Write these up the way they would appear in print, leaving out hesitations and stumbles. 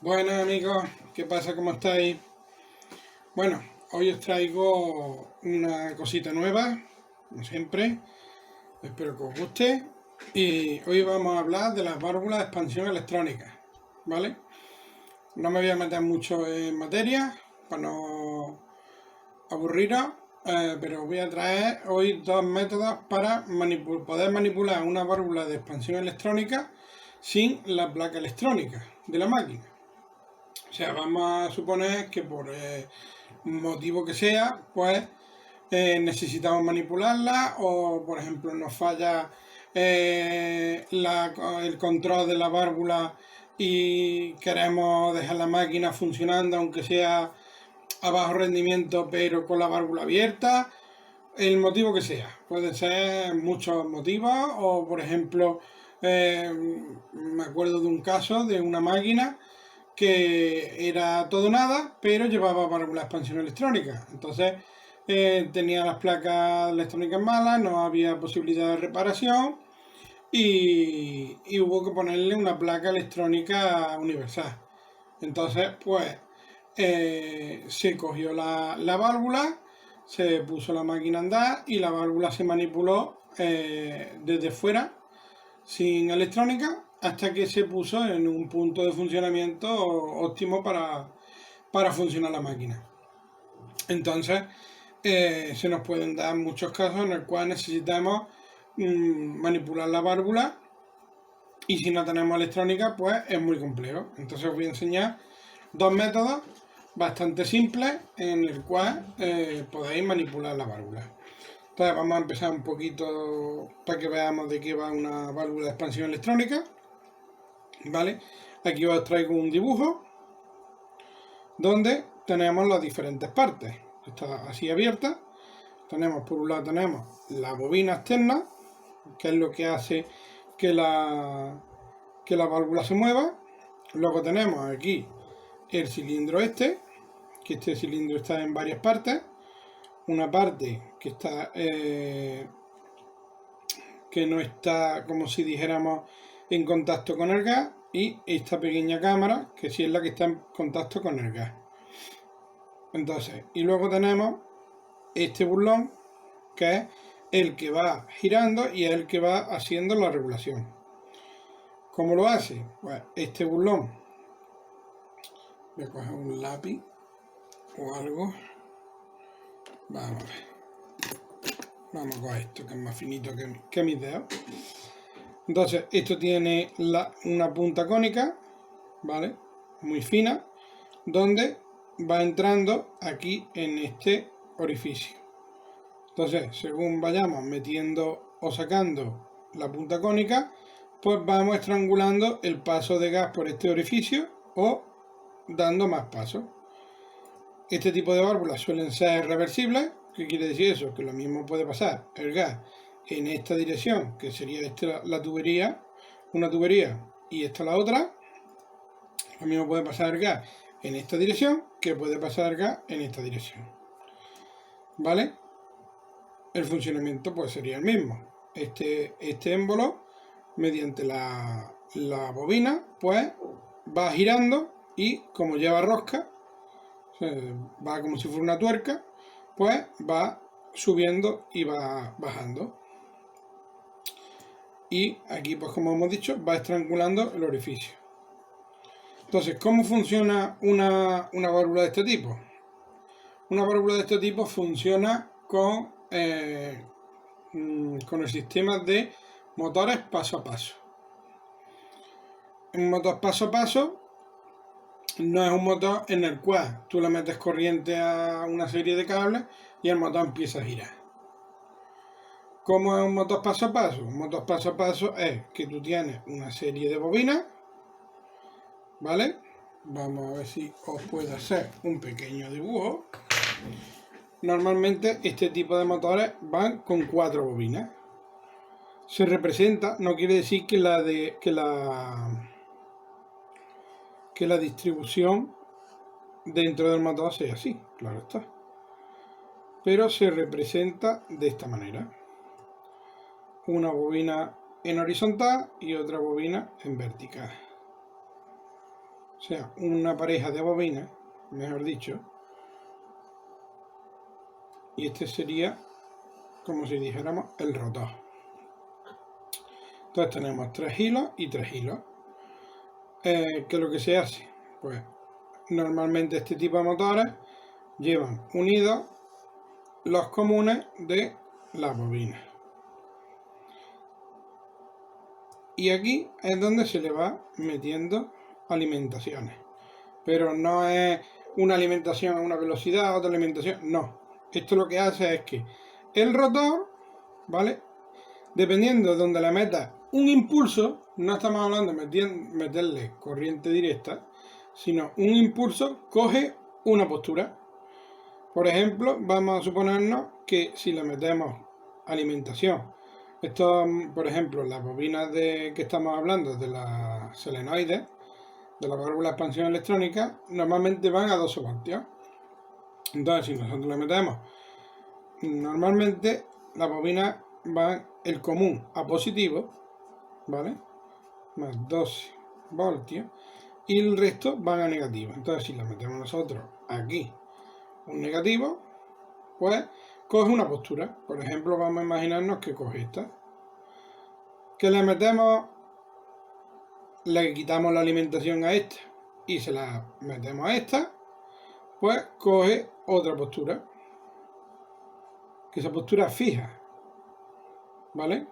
Buenas amigos, ¿qué pasa? ¿Cómo estáis? Bueno, hoy os traigo una cosita nueva, como siempre, espero que os guste. Y hoy vamos a hablar de las válvulas de expansión electrónica, ¿vale? No me voy a meter mucho en materia para no aburriros, pero os voy a traer hoy dos métodos para poder manipular una válvula de expansión electrónica sin la placa electrónica de la máquina. O sea, vamos a suponer que por motivo que sea, pues necesitamos manipularla o, por ejemplo, nos falla el control de la válvula y queremos dejar la máquina funcionando, aunque sea a bajo rendimiento, pero con la válvula abierta. El motivo que sea, puede ser muchos motivos o, por ejemplo, me acuerdo de un caso de una máquina que era todo nada, pero llevaba válvula de expansión electrónica. Entonces tenía las placas electrónicas malas, no había posibilidad de reparación y hubo que ponerle una placa electrónica universal. Entonces, pues se cogió la válvula, se puso la máquina a andar y la válvula se manipuló desde fuera sin electrónica hasta que se puso en un punto de funcionamiento óptimo para funcionar la máquina. Entonces, se nos pueden dar muchos casos en los cuales necesitamos manipular la válvula y si no tenemos electrónica, pues es muy complejo. Entonces os voy a enseñar dos métodos bastante simples en el cual podéis manipular la válvula. Entonces vamos a empezar un poquito para que veamos de qué va una válvula de expansión electrónica. ¿Vale? Aquí os traigo un dibujo donde tenemos las diferentes partes. Está así abierta. Tenemos por un lado tenemos la bobina externa, que es lo que hace que la válvula se mueva. Luego tenemos aquí el cilindro que este cilindro está en varias partes. Una parte que está que no está, como si dijéramos, en contacto con el gas, y esta pequeña cámara que sí es la que está en contacto con el gas. Entonces, y luego tenemos este burlón que es el que va girando y es el que va haciendo la regulación. ¿Cómo lo hace? Pues este burlón, voy a coger un lápiz o algo. Vamos a ver. Vamos con esto que es más finito que mis dedos. Entonces, esto tiene una punta cónica, ¿vale? Muy fina, donde va entrando aquí en este orificio. Entonces, según vayamos metiendo o sacando la punta cónica, pues vamos estrangulando el paso de gas por este orificio o dando más pasos. Este tipo de válvulas suelen ser reversibles. ¿Qué quiere decir eso? Que lo mismo puede pasar el gas en esta dirección, que sería esta la tubería, una tubería, y esta la otra. Lo mismo puede pasar el gas en esta dirección que puede pasar el gas en esta dirección. ¿Vale? El funcionamiento pues sería el mismo. Este émbolo, mediante la bobina, pues va girando y como lleva rosca, va como si fuera una tuerca, pues va subiendo y va bajando. Y aquí, pues como hemos dicho, va estrangulando el orificio. Entonces, ¿cómo funciona una válvula de este tipo? Una válvula de este tipo funciona con el sistema de motores paso a paso. Un motor paso a paso no es un motor en el cual tú le metes corriente a una serie de cables y el motor empieza a girar. ¿Cómo es un motor paso a paso? Un motor paso a paso es que tú tienes una serie de bobinas, ¿vale? Vamos a ver si os puedo hacer un pequeño dibujo. Normalmente este tipo de motores van con 4 bobinas. Se representa, no quiere decir que la distribución dentro del motor sea así, claro está. Pero se representa de esta manera. Una bobina en horizontal y otra bobina en vertical. o sea, una pareja de bobinas, mejor dicho, y este sería, como si dijéramos, el rotor. Entonces tenemos 3 hilos y 3 hilos. ¿Qué es lo que se hace? Pues normalmente este tipo de motores llevan unidos los comunes de las bobinas. Y aquí es donde se le va metiendo alimentaciones. Pero no es una alimentación a una velocidad, otra alimentación, no. Esto lo que hace es que el rotor, ¿vale? Dependiendo de donde le metas un impulso, no estamos hablando de meterle corriente directa, sino un impulso coge una postura. Por ejemplo, vamos a suponernos que si le metemos alimentación, esto, por ejemplo, las bobinas que estamos hablando de las solenoides, de la válvula de expansión electrónica, normalmente van a 12 voltios. Entonces, si nosotros le metemos, normalmente las bobinas van el común a positivo, ¿vale? Más 12 voltios, y el resto van a negativo. Entonces, si le metemos nosotros aquí un negativo, pues coge una postura. Por ejemplo, vamos a imaginarnos que coge esta. Que le metemos, le quitamos la alimentación a esta y se la metemos a esta, pues coge otra postura. Que esa postura es fija, ¿vale?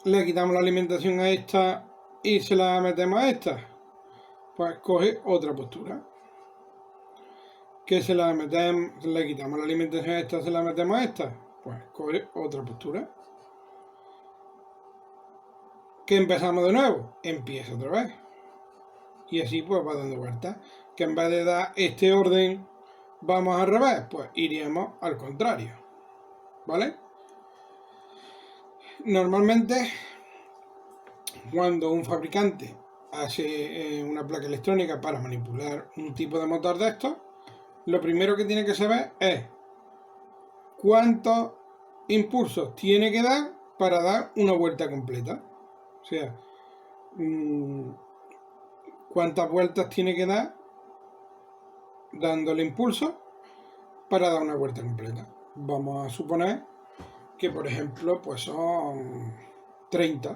Le quitamos la alimentación a esta y se la metemos a esta, pues coge otra postura. Que le quitamos la alimentación a esta, se la metemos a esta, pues coge otra postura. Que empezamos de nuevo, empieza otra vez. Y así pues va dando vueltas. Que en vez de dar este orden, vamos al revés, pues iríamos al contrario. ¿Vale? Normalmente, cuando un fabricante hace una placa electrónica para manipular un tipo de motor de estos, lo primero que tiene que saber es cuántos impulsos tiene que dar para dar una vuelta completa. O sea, cuántas vueltas tiene que dar dándole impulso para dar una vuelta completa. Vamos a suponer que, por ejemplo, pues son 30.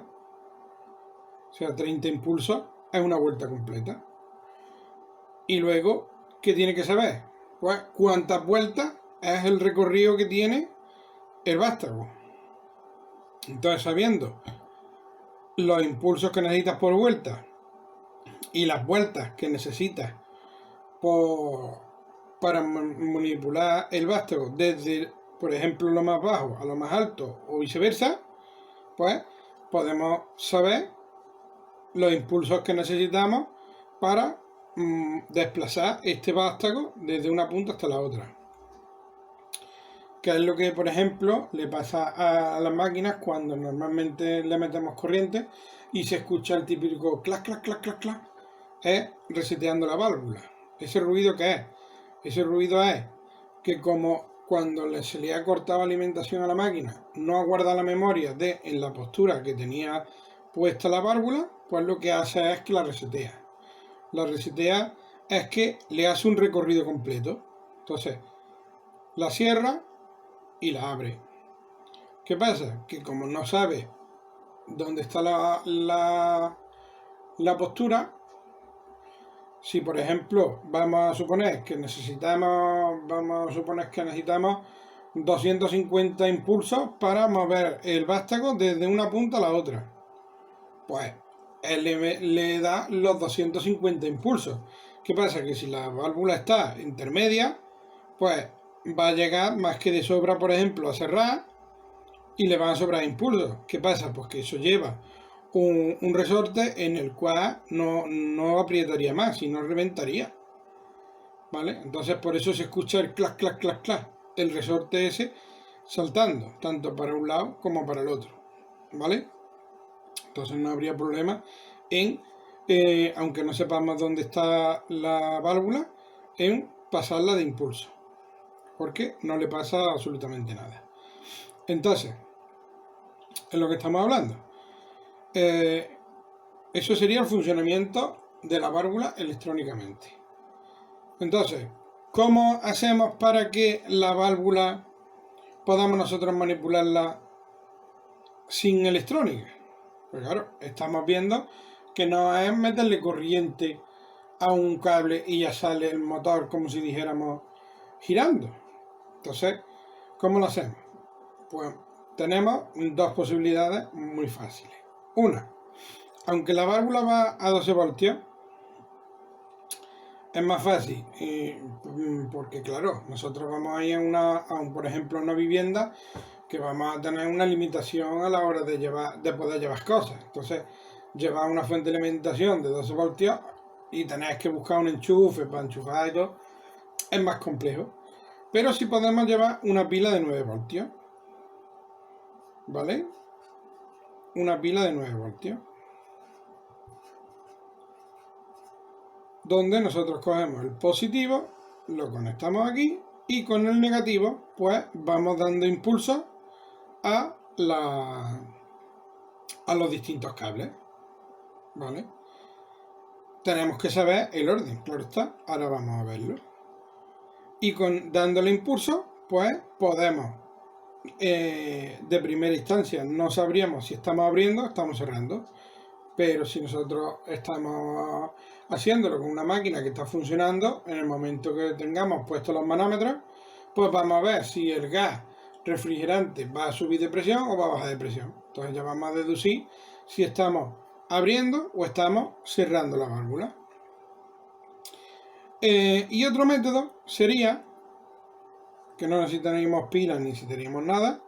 O sea, 30 impulsos es una vuelta completa. Y luego, ¿qué tiene que saber? Pues cuántas vueltas es el recorrido que tiene el vástago. Entonces, sabiendo los impulsos que necesitas por vuelta y las vueltas que necesitas para manipular el vástago desde, por ejemplo, lo más bajo a lo más alto o viceversa, pues podemos saber los impulsos que necesitamos para desplazar este vástago desde una punta hasta la otra. Que es lo que, por ejemplo, le pasa a las máquinas cuando normalmente le metemos corriente y se escucha el típico clac, clac, clac, clac, clac. Es reseteando la válvula. ¿Ese ruido qué es? Ese ruido es que como cuando se le ha cortado alimentación a la máquina no ha guardado la memoria en la postura que tenía puesta la válvula, pues lo que hace es que la resetea. La resetea es que le hace un recorrido completo. Entonces, la cierra y la abre. ¿Qué pasa? Que como no sabe dónde está la postura, si por ejemplo vamos a suponer que necesitamos 250 impulsos para mover el vástago desde una punta a la otra, pues él le da los 250 impulsos. ¿Qué pasa? Que si la válvula está intermedia, pues va a llegar más que de sobra, por ejemplo, a cerrar y le van a sobrar impulsos. ¿Qué pasa? Pues que eso lleva un resorte en el cual no aprietaría más, sino reventaría. ¿Vale? Entonces por eso se escucha el clac, clac, clac, clac, el resorte ese saltando, tanto para un lado como para el otro. ¿Vale? Entonces no habría problema en, aunque no sepamos dónde está la válvula, en pasarla de impulso. Porque no le pasa absolutamente nada. Entonces, es lo que estamos hablando. Eso sería el funcionamiento de la válvula electrónicamente. Entonces, ¿cómo hacemos para que la válvula podamos nosotros manipularla sin electrónica? Pues claro, estamos viendo que no es meterle corriente a un cable y ya sale el motor como si dijéramos girando. Entonces, ¿cómo lo hacemos? Pues tenemos dos posibilidades muy fáciles. Una, aunque la válvula va a 12 voltios, es más fácil, porque claro, nosotros vamos a ir por ejemplo, a una vivienda que vamos a tener una limitación a la hora de poder llevar cosas. Entonces, llevar una fuente de alimentación de 12 voltios y tenéis que buscar un enchufe para enchufar y todo, es más complejo. Pero sí podemos llevar una pila de 9 voltios, ¿vale? Una pila de 9 voltios. Donde nosotros cogemos el positivo, lo conectamos aquí y con el negativo pues vamos dando impulso a los distintos cables, ¿vale? Tenemos que saber el orden, claro está, ahora vamos a verlo. Y dándole impulso pues podemos, de primera instancia no sabríamos si estamos abriendo o estamos cerrando. Pero si nosotros estamos haciéndolo con una máquina que está funcionando, en el momento que tengamos puestos los manómetros, pues vamos a ver si el gas refrigerante va a subir de presión o va a bajar de presión. Entonces ya vamos a deducir si estamos abriendo o estamos cerrando la válvula. Y otro método sería, que no necesitaríamos pilas ni necesitaríamos nada,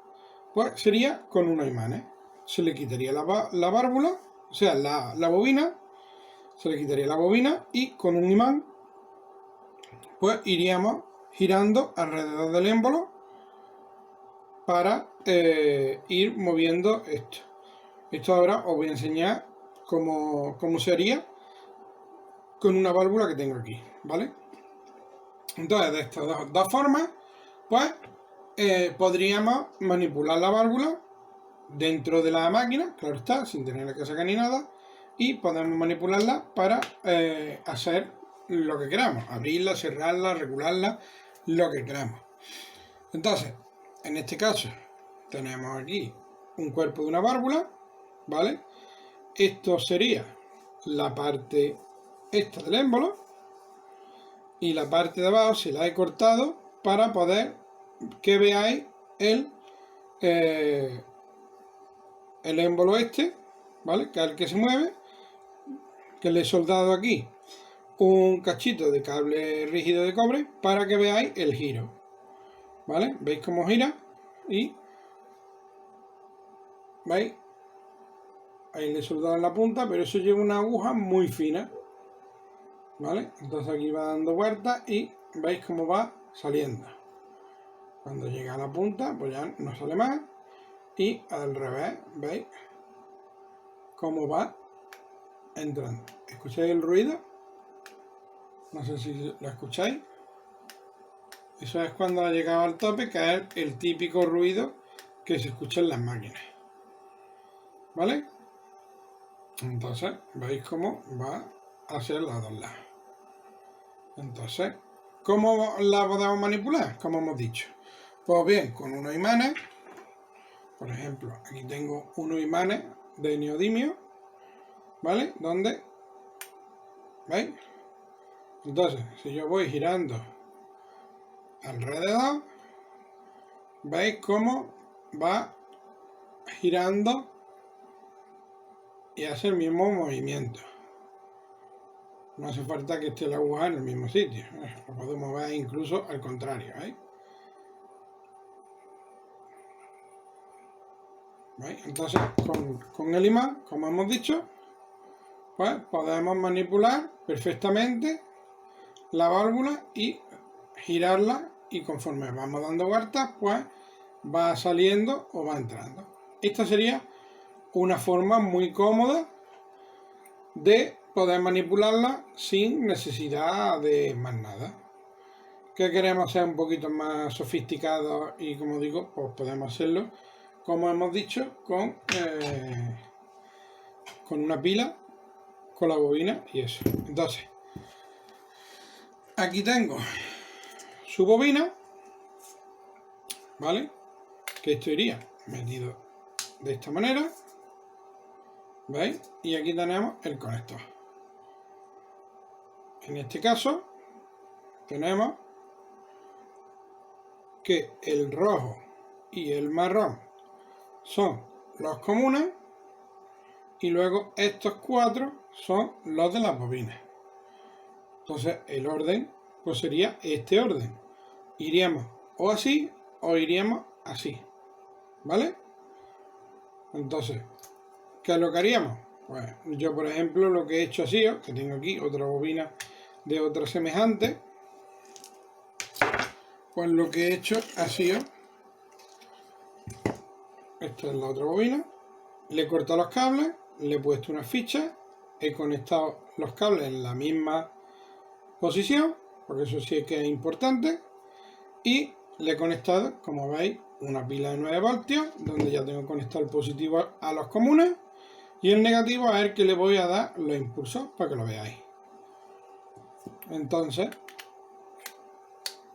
pues sería con unos imanes. Se le quitaría la válvula, o sea, la bobina, se le quitaría la bobina y con un imán pues iríamos girando alrededor del émbolo para ir moviendo esto. Esto ahora os voy a enseñar cómo se haría con una válvula que tengo aquí, ¿vale? Entonces, de estas dos formas, pues podríamos manipular la válvula dentro de la máquina, claro está, sin tener que sacar ni nada, y podemos manipularla para hacer lo que queramos, abrirla, cerrarla, regularla, lo que queramos. Entonces, en este caso, tenemos aquí un cuerpo de una válvula, ¿vale? Esto sería la parte esta del émbolo, y la parte de abajo se la he cortado para poder que veáis el émbolo este, ¿vale? Que es el que se mueve, que le he soldado aquí un cachito de cable rígido de cobre para que veáis el giro, ¿vale? ¿Veis cómo gira? Y ¿veis? Ahí le he soldado en la punta, pero eso lleva una aguja muy fina, ¿vale? Entonces aquí va dando vueltas y veis cómo va saliendo. Cuando llega a la punta, pues ya no sale más. Y al revés, ¿veis cómo va entrando? ¿Escucháis el ruido? No sé si lo escucháis. Eso es cuando ha llegado al tope, que es el típico ruido que se escucha en las máquinas, ¿vale? Entonces, veis cómo va hacia los dos lados. Entonces, ¿cómo la podemos manipular? Como hemos dicho. Pues bien, con unos imanes. Por ejemplo, aquí tengo unos imanes de neodimio, ¿vale? Donde, ¿veis? Entonces, si yo voy girando alrededor, ¿veis cómo va girando y hace el mismo movimiento? No hace falta que esté la aguja en el mismo sitio. Lo podemos ver incluso al contrario, ¿veis? ¿Veis? Entonces, con el imán, como hemos dicho, pues podemos manipular perfectamente la válvula y girarla, y conforme vamos dando vueltas, pues va saliendo o va entrando. Esta sería una forma muy cómoda de poder manipularla sin necesidad de más nada. Que queremos ser un poquito más sofisticados y, como digo, pues podemos hacerlo, como hemos dicho, con una pila, con la bobina y eso. Entonces, aquí tengo su bobina, ¿vale? Que esto iría metido de esta manera, ¿veis? Y aquí tenemos el conector. En este caso tenemos que el rojo y el marrón son los comunes y luego estos 4 son los de las bobinas. Entonces el orden pues sería este orden. Iríamos o así o iríamos así, ¿vale? Entonces, ¿qué es lo que haríamos? Pues yo, por ejemplo, lo que he hecho así, que tengo aquí otra bobina de otra semejante, pues lo que he hecho ha sido, esta es la otra bobina, le he cortado los cables, le he puesto unas fichas, he conectado los cables en la misma posición, porque eso sí que es importante, y le he conectado, como veis, una pila de 9 voltios, donde ya tengo conectado el positivo a los comunes, y el negativo a ver que le voy a dar los impulsos para que lo veáis. Entonces,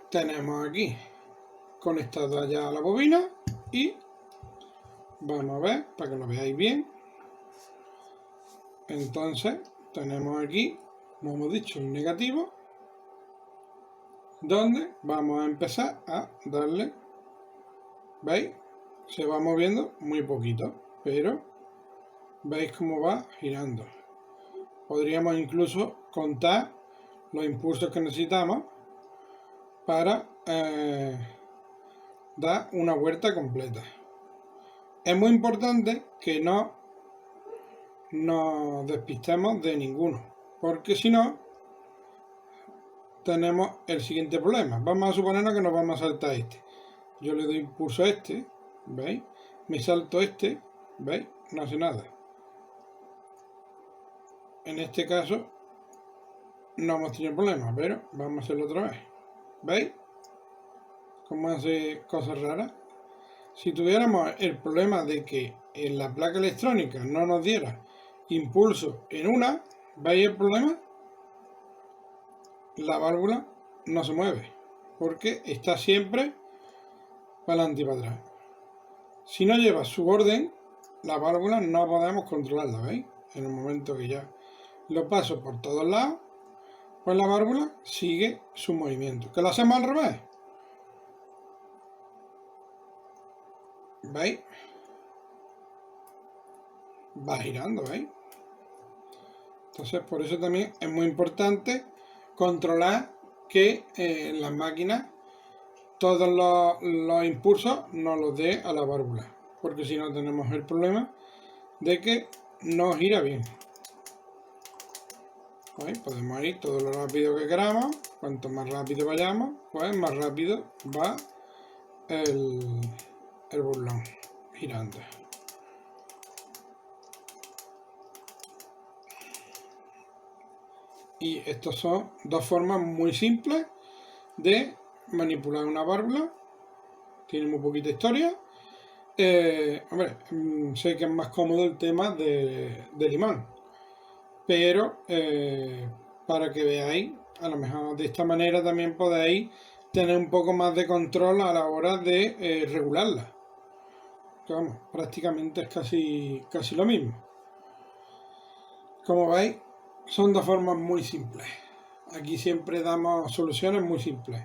tenemos aquí conectada ya la bobina y vamos a ver para que lo veáis bien. Entonces, tenemos aquí, como hemos dicho, el negativo, donde vamos a empezar a darle, ¿veis? Se va moviendo muy poquito, pero veis cómo va girando. Podríamos incluso contar los impulsos que necesitamos para dar una vuelta completa. Es muy importante que no nos despistemos de ninguno, porque si no tenemos el siguiente problema. Vamos a suponernos que nos vamos a saltar este. Yo le doy impulso a este, ¿veis? Me salto este, ¿veis? No hace nada. En este caso no hemos tenido problema, pero vamos a hacerlo otra vez. ¿Veis? Cómo hace cosas raras. Si tuviéramos el problema de que en la placa electrónica no nos diera impulso en una, ¿veis el problema? La válvula no se mueve, porque está siempre para adelante y para atrás. Si no lleva su orden, la válvula no podemos controlarla, ¿veis? En el momento que ya lo paso por todos lados, pues la válvula sigue su movimiento. ¿Que lo hacemos al revés? ¿Veis? Va girando, ¿veis? Entonces, por eso también es muy importante controlar que en las máquinas todos los impulsos nos los dé a la válvula, porque si no tenemos el problema de que no gira bien. ¿Veis? Podemos ir todo lo rápido que queramos. Cuanto más rápido vayamos, pues más rápido va el burlón girando. Y estas son dos formas muy simples de manipular una válvula. Tiene muy poquita historia. Hombre, sé que es más cómodo el tema del imán, pero para que veáis, a lo mejor de esta manera también podéis tener un poco más de control a la hora de regularla. Que vamos, prácticamente es casi lo mismo. Como veis, son dos formas muy simples. Aquí siempre damos soluciones muy simples.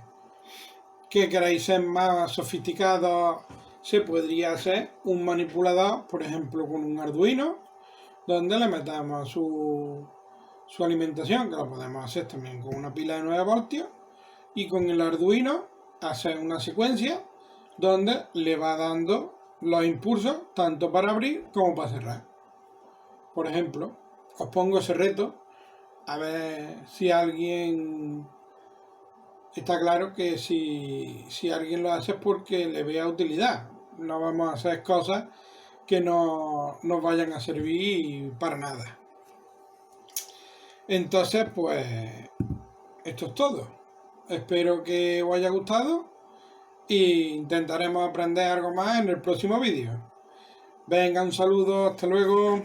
¿Qué queréis ser más sofisticados? Se podría hacer un manipulador, por ejemplo, con un Arduino, donde le metamos su alimentación, que lo podemos hacer también con una pila de 9 voltios, y con el Arduino hacer una secuencia donde le va dando los impulsos tanto para abrir como para cerrar. Por ejemplo, os pongo ese reto, a ver si alguien... Está claro que si alguien lo hace es porque le vea utilidad. No vamos a hacer cosas que no nos vayan a servir para nada. Entonces, pues, esto es todo. Espero que os haya gustado e intentaremos aprender algo más en el próximo vídeo. Venga, un saludo, hasta luego.